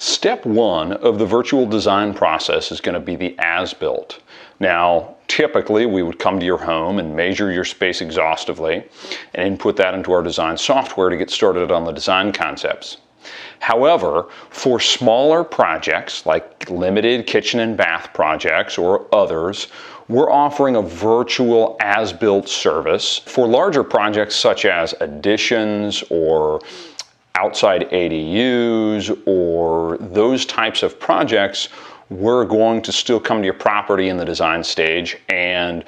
Step one of the virtual design process is going to be the as-built. Now, typically we would come to your home and measure your space exhaustively and input that into our design software to get started on the design concepts. However, for smaller projects like limited kitchen and bath projects or others, we're offering a virtual as-built service. For larger projects such as additions or outside ADUs or those types of projects, we're going to still come to your property in the design stage and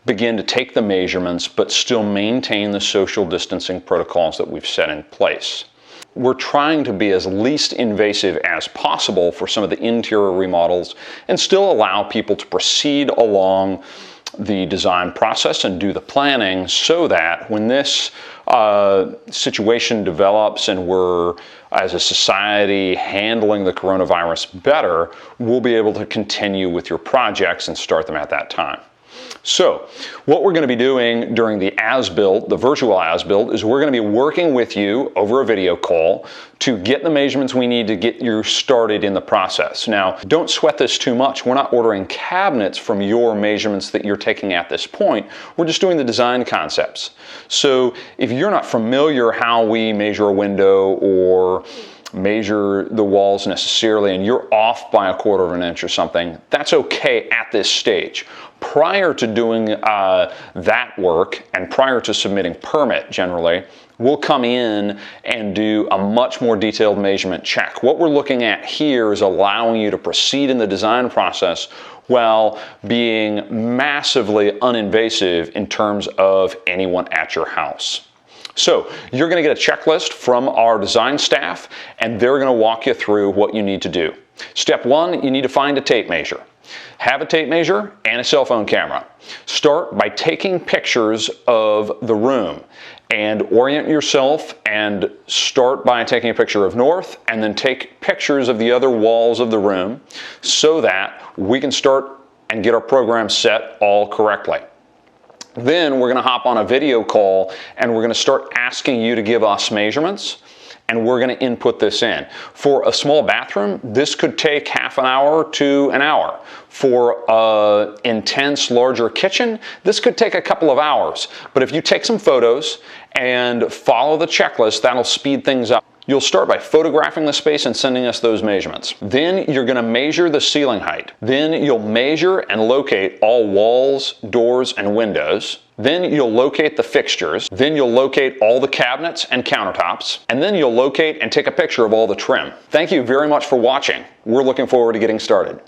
begin to take the measurements, but still maintain the social distancing protocols that we've set in place. We're trying to be as least invasive as possible for some of the interior remodels and still allow people to proceed along the design process and do the planning so that when this situation develops and we're, as a society, handling the coronavirus better, we'll be able to continue with your projects and start them at that time. So what we're going to be doing during the as-built, the virtual as-built, is we're going to be working with you over a video call to get the measurements we need to get you started in the process. Now, don't sweat this too much. We're not ordering cabinets from your measurements that you're taking at this point. We're just doing the design concepts. So if you're not familiar how we measure a window or measure the walls necessarily and you're off by 1/4 of an inch or something, that's okay at this stage. Prior to doing that work and prior to submitting permit generally, we'll come in and do a much more detailed measurement check. What we're looking at here is allowing you to proceed in the design process while being massively uninvasive in terms of anyone at your house. So you're going to get a checklist from our design staff and they're going to walk you through what you need to do. Step one, you need to find a tape measure. Have a tape measure and a cell phone camera. Start by taking pictures of the room and orient yourself and start by taking a picture of north and then take pictures of the other walls of the room so that we can start and get our program set all correctly. Then we're going to hop on a video call and we're going to start asking you to give us measurements and we're going to input this in. For a small bathroom, this could take half an hour to an hour. For an intense, larger kitchen, this could take a couple of hours. But if you take some photos and follow the checklist, that'll speed things up. You'll start by photographing the space and sending us those measurements. Then you're going to measure the ceiling height. Then you'll measure and locate all walls, doors, and windows. Then you'll locate the fixtures. Then you'll locate all the cabinets and countertops. And then you'll locate and take a picture of all the trim. Thank you very much for watching. We're looking forward to getting started.